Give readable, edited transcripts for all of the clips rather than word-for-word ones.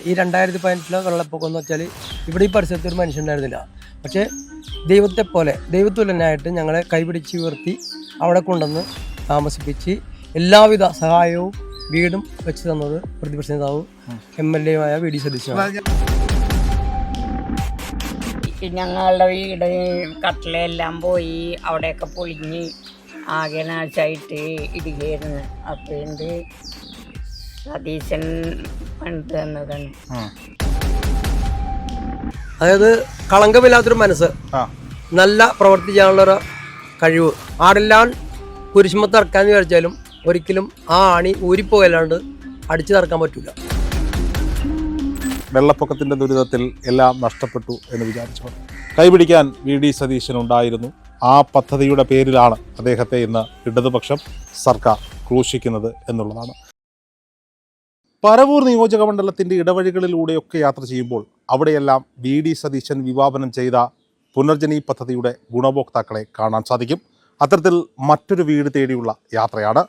ഈ 2018 വെള്ളപ്പൊക്കം എന്ന് വെച്ചാൽ ഇവിടെ ഈ പരിസരത്ത് ഒരു മനുഷ്യനുണ്ടായിരുന്നില്ല. പക്ഷേ ദൈവത്തുല്യനായിട്ട് ഞങ്ങളെ കൈപിടിച്ച് ഉയർത്തി അവിടെ കൊണ്ടുവന്ന് താമസിപ്പിച്ച് എല്ലാവിധ സഹായവും വീടും വെച്ച് തന്നത് പ്രതിപക്ഷ നേതാവ് MLA ആയ VD സതീശനാണ്. ഞങ്ങളുടെ വീട് കട്ടിലെല്ലാം പോയി, അവിടെയൊക്കെ പൊളിഞ്ഞ് ആകെ നാശമായിട്ട് ഇരിക്കുകയായിരുന്നു. അപ്പോൾ സതീശൻ പണിത് തന്നതാണ്. അതായത് കളങ്കമില്ലാത്തൊരു മനസ്സ്, നല്ല പ്രവർത്തി ചെയ്യാനുള്ളൊരു കഴിവ്, ആടെല്ലാം കുരിശുമത്ത് ഇറക്കാന്ന് വിചാരിച്ചാലും ഒരിക്കലും ആ ആണി ഊരിപ്പോയല്ലാണ്ട് അടിച്ചു തറക്കാൻ പറ്റൂല. വെള്ളപ്പൊക്കത്തിൻ്റെ ദുരിതത്തിൽ എല്ലാം നഷ്ടപ്പെട്ടു എന്ന് വിചാരിച്ചു കൈപിടിക്കാൻ VD സതീശൻ ഉണ്ടായിരുന്നു. ആ പദ്ധതിയുടെ പേരിലാണ് അദ്ദേഹത്തെ ഇന്ന് ഇടതുപക്ഷം സർക്കാർ ക്രൂശിക്കുന്നത് എന്നുള്ളതാണ്. പരവൂർ നിയോജക മണ്ഡലത്തിൻ്റെ ഇടവഴികളിലൂടെയൊക്കെ യാത്ര ചെയ്യുമ്പോൾ അവിടെയെല്ലാം VD സതീശൻ വിഭാവനം ചെയ്ത പുനർജനി പദ്ധതിയുടെ ഗുണഭോക്താക്കളെ കാണാൻ സാധിക്കും. അത്തരത്തിൽ മറ്റൊരു വീട് തേടിയുള്ള യാത്രയാണ്.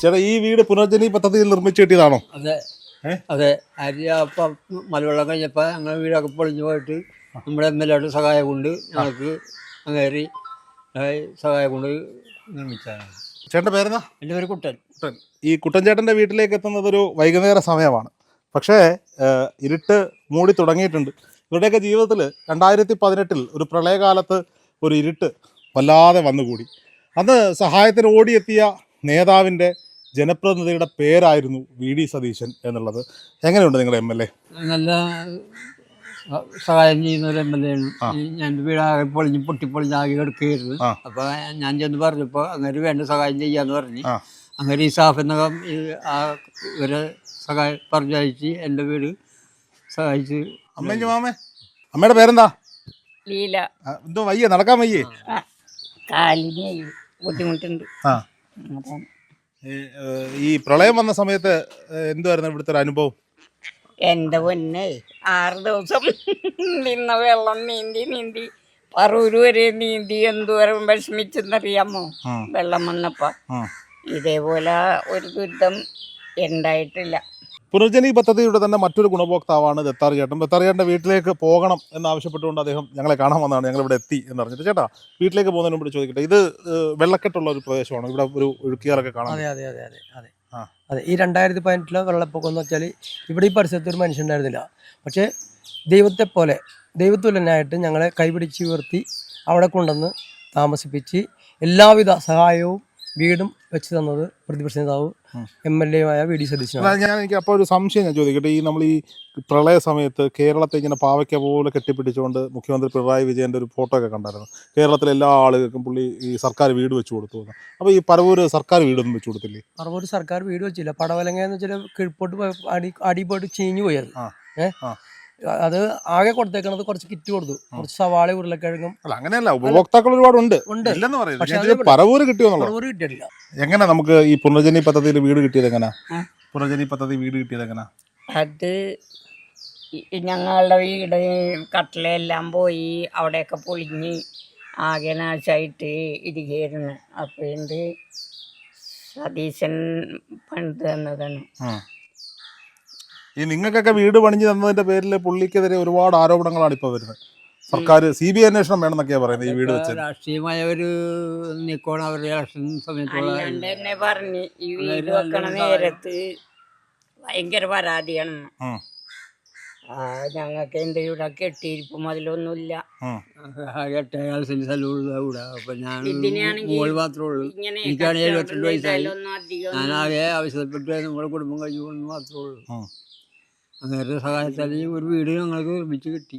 ചേട്ടാ, ഈ വീട് പുനർജനി പദ്ധതിയിൽ നിർമ്മിച്ചു കിട്ടിയതാണോ? അതെ. മലവെള്ളം കഴിഞ്ഞപ്പോൾ ഞങ്ങൾ വീടൊക്കെ പൊളിഞ്ഞു പോയിട്ട് നമ്മുടെ MLA സഹായം കൊണ്ട് ഞങ്ങൾക്ക് അങ്ങേറി സഹായം കൊണ്ട് നിർമ്മിച്ചതാണ്. ചേട്ടൻ്റെ പേരെന്താ? എൻ്റെ പേര് കുട്ടൻ. ഈ കുട്ടൻ ചേട്ടൻ്റെ വീട്ടിലേക്ക് എത്തുന്നത് ഒരു വൈകുന്നേര സമയമാണ്. പക്ഷേ ഇരുട്ട് മൂടി തുടങ്ങിയിട്ടുണ്ട്. ഇവരുടെയൊക്കെ ജീവിതത്തിൽ 2018 ഒരു പ്രളയകാലത്ത് ഒരു ഇരുട്ട് വല്ലാതെ വന്നുകൂടി. അന്ന് സഹായത്തിന് ഓടിയെത്തിയ നേതാവിൻ്റെ ജനപ്രതിനിധിയുടെ പേരായിരുന്നു VD സതീശൻ എന്നുള്ളത്. എങ്ങനെയുണ്ട് നിങ്ങളുടെ MLA? നല്ല സഹായം ചെയ്യുന്ന ഒരു MLA ആണ്. ഞാൻ വീടാകെ പൊട്ടിപ്പൊളിഞ്ഞാകെ കിടക്കുകയായിരുന്നു. അപ്പോൾ ഞാൻ ചെന്ന് പറഞ്ഞപ്പോൾ അങ്ങനെ വേണ്ട സഹായം ചെയ്യാന്ന് പറഞ്ഞു. അങ്ങനെ ഈ സാഫ് എന്ന ഇവരെ സഹായം പറഞ്ഞയച്ച് എൻ്റെ വീട് സഹായിച്ച്. അമ്മയുടെ പേരെന്താ? ലീല. എന്തോ വയ്യ, നടക്കാൻ വയ്യേ? കാലിന് ബുദ്ധിമുട്ടുണ്ട്. ഈ പ്രളയം വന്ന സമയത്ത് എന്തുവായിരുന്നു ഇവിടുത്തെ ഒരു അനുഭവം? എൻ്റെ പൊന്നെ, 6 ദിവസം നിന്ന വെള്ളം നീന്തി പറൂര് വരെ നീന്തി എന്തോരം വിഷമിച്ചെന്നറിയാമോ വെള്ളം വന്നപ്പോ. ഇതേപോലെ ഒരു ദുരിതം ഉണ്ടായിട്ടില്ല. പുനർജനി പദ്ധതിയുടെ തന്നെ മറ്റൊരു ഗുണഭോക്താവാണ് ദത്താർ ചേട്ടൻ. ദത്താർ ചേട്ടൻ്റെ വീട്ടിലേക്ക് പോകണം എന്നാവശ്യപ്പെട്ടുകൊണ്ട് അദ്ദേഹം ഞങ്ങളെ കാണാൻ വന്നതാണ്. ഞങ്ങളിവിടെ എത്തി എന്ന് പറഞ്ഞിട്ട്. ചേട്ടാ, വീട്ടിലേക്ക് പോകുന്നതിന് മുമ്പ് ചോദിക്കട്ടെ, ഇത് വെള്ളക്കെട്ടുള്ള ഒരു പ്രദേശമാണോ? ഇവിടെ ഒരു ഒഴുക്കിയാറൊക്കെ കാണാം. അതെ. ഈ 2018 വെള്ളപ്പൊക്കം എന്ന് വെച്ചാൽ ഇവിടെ ഈ പരിസരത്ത് ഒരു മനുഷ്യനുണ്ടായിരുന്നില്ല. പക്ഷേ ദൈവത്തുല്യനായിട്ട് ഞങ്ങളെ കൈപിടിച്ച് ഉയർത്തി അവിടെ കൊണ്ടുവന്ന് താമസിപ്പിച്ച് എല്ലാവിധ സഹായവും വീടും വെച്ച് തന്നത് പ്രതിപക്ഷ നേതാവ് MLA ആയ VD സതീശനാണ്. എനിക്ക് അപ്പോൾ ഒരു സംശയം ഞാൻ ചോദിക്കട്ടെ, ഈ നമ്മൾ ഈ പ്രളയ സമയത്ത് കേരളത്തെ ഇങ്ങനെ പാവയ്ക്ക പോലെ കെട്ടിപ്പിടിച്ചുകൊണ്ട് മുഖ്യമന്ത്രി പിണറായി വിജയൻ്റെ ഒരു ഫോട്ടോ ഒക്കെ കണ്ടായിരുന്നു. കേരളത്തിലെ എല്ലാ ആളുകൾക്കും പുള്ളി ഈ സർക്കാർ വീട് വെച്ച് കൊടുത്തു. അപ്പോൾ ഈ പരവൂർ സർക്കാർ വീടൊന്നും വെച്ച് കൊടുത്തില്ലേ? പരവൂർ സർക്കാർ വീട് വെച്ചില്ല. പടവലങ്ങ എന്ന് വെച്ചാൽ കീഴ്പോട്ട് അടി പോയിട്ട് ചീഞ്ഞു പോയത്. അത് ആകെ കൊടുത്തേക്കണത് കുറച്ച് കിറ്റ് കൊടുത്തു, കുറച്ച് സവാള, ഉരുളക്കിഴങ്ങും. അങ്ങനെയല്ല, ഉപഭോക്താക്കൾ ഒരുപാടുണ്ട്. പരവൂര് കിട്ടിയിട്ടില്ല. എങ്ങനെ നമുക്ക് ഈ പുനർജനി പദ്ധതിയിൽ വീട് കിട്ടിയത് എങ്ങനെയാ? പുനർജനി പദ്ധതി വീട് കിട്ടിയത് എങ്ങനെയാ? അത് ഞങ്ങളുടെ വീട് കട്ടിലെല്ലാം പോയി, അവിടെയൊക്കെ പൊളിഞ്ഞ് ആകെ നാശമായിട്ട് ഇരിക്കുകയായിരുന്നു. അപ്പോൾ സതീശൻ പണിത് തന്നതാണ്. ഈ നിങ്ങൾക്കൊക്കെ വീട് പണിഞ്ഞ് തന്നതിന്റെ പേരിൽ പുള്ളിക്കെതിരെ ഒരുപാട് ആരോപണങ്ങളാണ് ഇപ്പോൾ വരുന്നത്. സർക്കാർ CBI അന്വേഷണം വേണമെന്നൊക്കെയാ പറയുന്നത്. ഈ വീട് വെച്ച് രാഷ്ട്രീയമായ ഒരു നീക്കമാണ് അവരുടെ ഇലക്ഷൻ സമയത്തുള്ള. തന്നെ പറഞ്ഞ് ഈ വീട് വെക്കണ നേരത്ത് ഭയങ്കര പരാതിയാണ്. ഞങ്ങൾക്ക് എൻ്റെ ഇവിടെ കെട്ടിയിരിപ്പും അതിലൊന്നുമില്ല. എനിക്കാണ് 72 വയസ്സായി. ഞാനാകെ ആവശ്യപ്പെട്ടു നമ്മുടെ കുടുംബം കഴിഞ്ഞു കൊണ്ട് മാത്രമേ ഉള്ളൂ. അങ്ങനെ സഹായത്താൽ ഒരു വീട് ഞങ്ങൾക്ക് നിർമ്മിച്ച് കിട്ടി.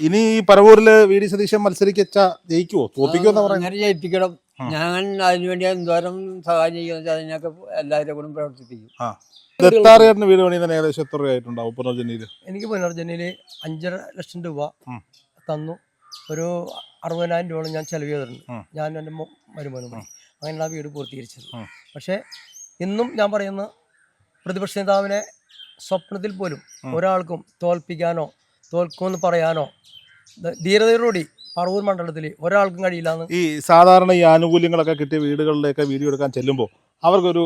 ഇനി ഈ പരവൂരില് VD സതീശൻ മത്സരിച്ച ജയിക്കുവോ, തോപ്പിക്കുമോ? അങ്ങനെ ജയിപ്പിക്കണം. ഞാൻ അതിനുവേണ്ടി എന്തോരം സഹായം ചെയ്യുന്ന അതിനൊക്കെ എല്ലാവരും കൂടെ പ്രവർത്തിപ്പിക്കും. ദത്താറിയാറിന് വീട് പണിയുന്ന ഏകദേശം എത്ര രൂപയായിട്ടുണ്ടാവും പുനർജനിയില്? എനിക്ക് പുനർജനിയില് 5.5 ലക്ഷം രൂപ തന്നു. ഒരു 60,000 രൂപ ഞാൻ ചെലവ് ചെയ്തിട്ടുണ്ട്. ഞാൻ എൻ്റെ മരുമോനും അങ്ങനെയുള്ള വീട് പൂർത്തീകരിച്ചത്. പക്ഷേ ഇന്നും ഞാൻ പറയുന്ന പ്രതിപക്ഷ നേതാവിനെ സ്വപ്നത്തിൽ പോലും ഒരാൾക്കും തോൽപ്പിക്കാനോ തോൽക്കുമെന്ന് പറയാനോ ധീരതയോടുകൂടി പറവൂർ മണ്ഡലത്തിൽ ഒരാൾക്കും കഴിയില്ലാന്ന്. ഈ സാധാരണ ഈ ആനുകൂല്യങ്ങളൊക്കെ കിട്ടിയ വീടുകളിലേക്ക് വീഡിയോ എടുക്കാൻ ചെല്ലുമ്പോൾ അവർക്കൊരു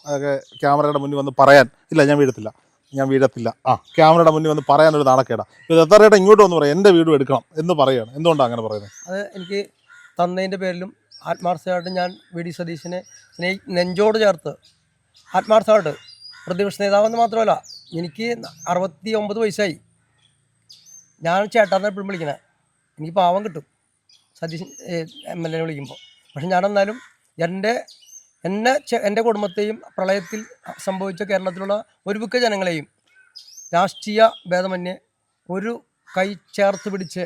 അതൊക്കെ ക്യാമറയുടെ മുന്നിൽ വന്ന് പറയാൻ ഇല്ല ഞാൻ വീഴത്തില്ല ക്യാമറയുടെ മുന്നിൽ വന്ന് പറയാനൊരു നാണക്കേടാ. ദത്താറേട്ടൻ ഇങ്ങോട്ട് വന്ന് പറയാം എൻ്റെ വീടും എടുക്കണം എന്ന് പറയുകയാണ്. എന്തുകൊണ്ടാണ് അങ്ങനെ പറയുന്നത്? അത് എനിക്ക് തന്നതിൻ്റെ പേരിലും ആത്മാർത്ഥമായിട്ട് ഞാൻ വി.ഡി. സതീശനെ നെഞ്ചോട് ചേർത്ത് ആത്മാർത്ഥമായിട്ട്, പ്രതിപക്ഷ നേതാവെന്ന് മാത്രമല്ല, എനിക്ക് 69 വയസ്സായി. ഞാൻ ചേട്ടാന്ന് എപ്പോഴും വിളിക്കണേ. എനിക്ക് പാവം കിട്ടും സതീശൻ MLA വിളിക്കുമ്പോൾ. പക്ഷെ ഞാനെന്നാലും എൻ്റെ കുടുംബത്തെയും പ്രളയത്തിൽ സംഭവിച്ച കേരളത്തിലുള്ള ഒരുപുക്ക ജനങ്ങളെയും രാഷ്ട്രീയ ഭേദമന്യേ ഒരു കൈ ചേർത്ത് പിടിച്ച്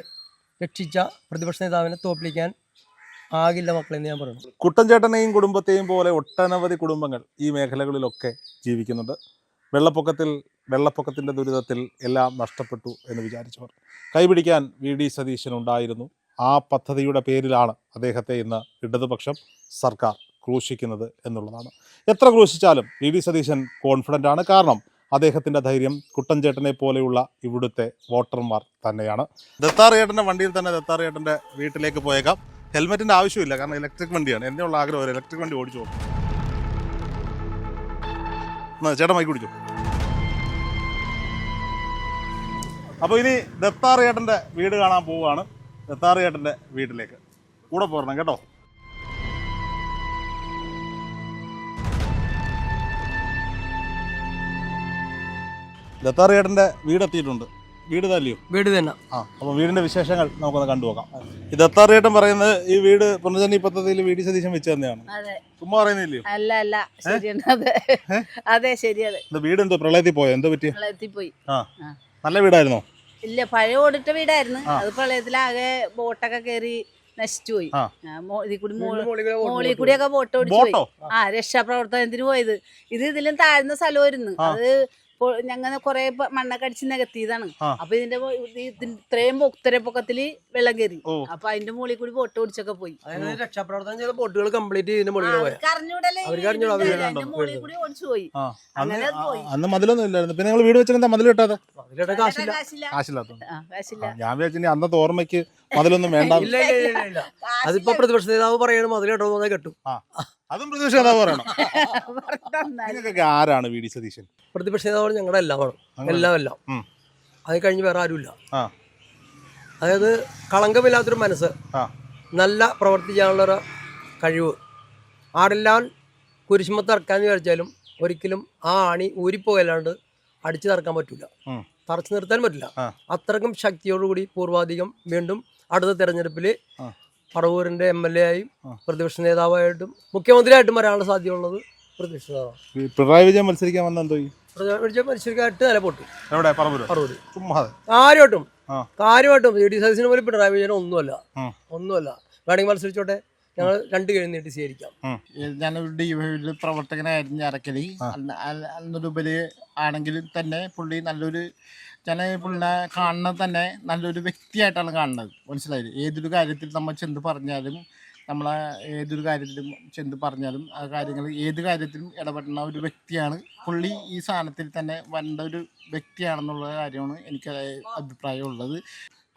രക്ഷിച്ച പ്രതിപക്ഷ നേതാവിനെ തോൽപ്പിക്കാൻ ആകില്ല മക്കളെന്ന് ഞാൻ പറയുന്നു. കുട്ടൻചേട്ടനെയും കുടുംബത്തെയും പോലെ ഒട്ടനവധി കുടുംബങ്ങൾ ഈ മേഖലകളിലൊക്കെ ജീവിക്കുന്നുണ്ട്. വെള്ളപ്പൊക്കത്തിൻ്റെ ദുരിതത്തിൽ എല്ലാം നഷ്ടപ്പെട്ടു എന്ന് വിചാരിച്ചവർ കൈപിടിക്കാൻ വി.ഡി. സതീശൻ ഉണ്ടായിരുന്നു. ആ പദ്ധതിയുടെ പേരിലാണ് അദ്ദേഹത്തെ ഇന്ന് ഇടതുപക്ഷം സർക്കാർ ക്രൂശിക്കുന്നത് എന്നുള്ളതാണ്. എത്ര ക്രൂശിച്ചാലും വി.ഡി. സതീശൻ കോൺഫിഡൻ്റ് ആണ്. കാരണം അദ്ദേഹത്തിൻ്റെ ധൈര്യം കുട്ടൻചേട്ടനെ പോലെയുള്ള ഇവിടുത്തെ വോട്ടർമാർ തന്നെയാണ്. ദത്താറേട്ടൻ്റെ വണ്ടിയിൽ തന്നെ ദത്താറേട്ടൻ്റെ വീട്ടിലേക്ക് പോയേക്കാം. ഹെൽമെറ്റിൻ്റെ ആവശ്യമില്ല, കാരണം ഇലക്ട്രിക് വണ്ടിയാണ്. എൻ്റെ ഉള്ള ആഗ്രഹം ഒരു ഇലക്ട്രിക് വണ്ടി ഓടിച്ചു പോകും. ചേട്ടൻ മൈക്ക് പിടിച്ചു. അപ്പോൾ ഇനി ദത്താറേട്ടൻ്റെ വീട് കാണാൻ പോവുകയാണ്. ദത്താറേട്ടൻ്റെ വീട്ടിലേക്ക് കൂടെ പോരണം കേട്ടോ. ദത്താറേട്ടൻ്റെ വീടെത്തിയിട്ടുണ്ട്. വീട് തന്നെയോ? വീട് തന്നെ. അപ്പോൾ വീടിൻ്റെ വിശേഷങ്ങൾ നമുക്കൊന്ന് കണ്ടുപോകാം. ഈ ദത്താറേട്ടൻ പറയുന്നത് ഈ വീട് പുനർജനി പദ്ധതിയിൽ വി.ഡി. സതീശൻ വെച്ച് തന്നെയാണ്. ചുമ്മാ പറയുന്നില്ലയോ? അല്ല ശരിയാണ്. അതെ ശരിയാണ്. വീട് എന്തോ പ്രളയത്തിൽ പോയോ? എന്തോ പറ്റി? പ്രളയത്തിൽ പോയി. നല്ല വീടായിരുന്നോ? ഇല്ല, പഴയ ഓടിട്ട വീടായിരുന്നു. അത് പ്രളയത്തിലാകെ ബോട്ടൊക്കെ കയറി നശിച്ചു പോയി. മോളിൽ കൂടിയൊക്കെ ബോട്ട് ഓടിച്ചു പോയി. രക്ഷാപ്രവർത്തനത്തിന് പോയത്. ഇതിലും താഴ്ന്ന സ്ഥലമായിരുന്നു. അത് ഞങ്ങനെ കൊറേ മണ്ണൊക്കെ അടിച്ച് നികത്തിയതാണ്. അപ്പൊ ഇതിന്റെ ഇത്രയും പൊക്കത്തില് വെള്ളം കയറി. അപ്പൊ അതിന്റെ മുകളിൽ കൂടി ബോട്ട് ഓടിച്ചൊക്കെ പോയി. രക്ഷാപ്രവർത്തനം ചെയ്ത ബോട്ടുകൾ കംപ്ലീറ്റ് മുകളിൽ കൂടി ഓടിച്ചു പോയി. അങ്ങനെ അന്ന് മതിലൊന്നും ഇല്ലായിരുന്നു. പിന്നെ നിങ്ങൾ വീട് വെച്ചാൽ മതിൽ കിട്ടാതെ കാശില്ല. ഞാൻ വിചാരിച്ചു അന്നത്തെ ഓർമ്മയ്ക്ക് മതിലൊന്നും വേണ്ട. അതിപ്പോ പ്രതിപക്ഷ നേതാവ് പറയണം മതിൽ കേട്ടോ കേട്ടു. അതും പ്രതിപക്ഷ നേതാവ് പറയണം. നിങ്ങൾക്കൊക്കെ ആരാണ് വി.ഡി. സതീശൻ? പ്രതിപക്ഷ നേതാവ് ഞങ്ങളുടെ എല്ലാം അത് കഴിഞ്ഞ് വേറെ ആരുമില്ല. അതായത് കളങ്കമില്ലാത്തൊരു മനസ്സ്, നല്ല പ്രവർത്തി ചെയ്യാനുള്ളൊരു കഴിവ്. ആരെല്ലാം കുരിശുമത്ത് ഇറക്കാന്ന് വിചാരിച്ചാലും ഒരിക്കലും ആ ആണി ഊരിപ്പോകല്ലാണ്ട് അടിച്ചു തറക്കാൻ പറ്റില്ല, തറച്ചു നിർത്താൻ പറ്റില്ല. അത്രക്കും ശക്തിയോടുകൂടി പൂർവാധികം വീണ്ടും അടുത്ത തെരഞ്ഞെടുപ്പിൽ പറവൂരിൻ്റെ MLA ആയും പ്രതിപക്ഷ നേതാവായിട്ടും മുഖ്യമന്ത്രിയായിട്ടും വരാനുള്ള സാധ്യതയുള്ളത് പ്രതിപക്ഷ നേതാവാണ്. പിണറായി വിജയൻ മത്സരിക്കാൻ വന്ന എന്തോ മത്സരിക്കാനായിട്ട് നില പൊട്ടു. പറവൂര് കാര്യമായിട്ടും വി.ഡി. സതീശന് പോലും പിണറായി വിജയൻ ഒന്നുമല്ല. വേണമെങ്കിൽ മത്സരിച്ചോട്ടെ, ഞങ്ങൾ 2 കൈ നീട്ടി സ്വീകരിക്കാം. ഞാനൊരു DYFI പ്രവർത്തകനായിരുന്നു അരക്കലി. അന്നൊരുപരി ആണെങ്കിലും തന്നെ പുള്ളി നല്ലൊരു, ഞാൻ പുള്ളിനെ കാണുന്നത് തന്നെ നല്ലൊരു വ്യക്തിയായിട്ടാണ് കാണുന്നത്. മനസ്സിലായില്ലേ? ഏതൊരു കാര്യത്തിൽ നമ്മൾ ചെന്ന് പറഞ്ഞാലും ആ കാര്യങ്ങൾ ഏത് കാര്യത്തിലും ഇടപെടുന്ന ഒരു വ്യക്തിയാണ് പുള്ളി. ഈ സ്ഥാനത്തിൽ തന്നെ വരേണ്ട ഒരു വ്യക്തിയാണെന്നുള്ള കാര്യമാണ് എനിക്ക് അഭിപ്രായമുള്ളത്.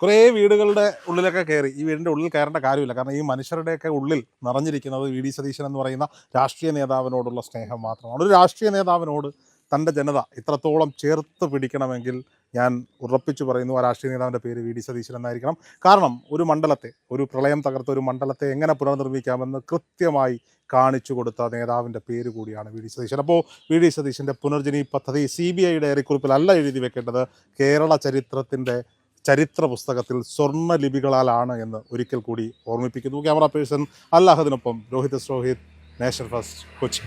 കുറേ വീടുകളുടെ ഉള്ളിലൊക്കെ കയറി. ഈ വീടിൻ്റെ ഉള്ളിൽ കയറേണ്ട കാര്യമില്ല, കാരണം ഈ മനുഷ്യരുടെയൊക്കെ ഉള്ളിൽ നിറഞ്ഞിരിക്കുന്നത് വി.ഡി. സതീശൻ എന്ന് പറയുന്ന രാഷ്ട്രീയ നേതാവിനോടുള്ള സ്നേഹം മാത്രമാണ്. ഒരു രാഷ്ട്രീയ നേതാവിനോട് തൻ്റെ ജനത ഇത്രത്തോളം ചേർത്ത് പിടിക്കണമെങ്കിൽ ഞാൻ ഉറപ്പിച്ചു പറയുന്നു, ആ രാഷ്ട്രീയ നേതാവിൻ്റെ പേര് വി.ഡി. സതീശൻ എന്നായിരിക്കണം. കാരണം ഒരു പ്രളയം തകർത്ത ഒരു മണ്ഡലത്തെ എങ്ങനെ പുനർനിർമ്മിക്കാമെന്ന് കൃത്യമായി കാണിച്ചു കൊടുത്ത നേതാവിൻ്റെ പേര് കൂടിയാണ് വി.ഡി. സതീശൻ. അപ്പോൾ വി.ഡി. സതീശൻ്റെ പുനർജനി പദ്ധതി CBI ഡയറിക്കുറിപ്പിലല്ല എഴുതി വെക്കേണ്ടത്, കേരള ചരിത്ര പുസ്തകത്തിൽ സ്വർണ്ണ ലിപികളാലാണ് എന്ന് ഒരിക്കൽ കൂടി ഓർമ്മിപ്പിക്കുന്നു. ക്യാമറ പേഴ്സൺ അല്ലാഹദിനൊപ്പം രോഹിത്, നേഷൻ ഫസ്റ്റ്, കൊച്ചി.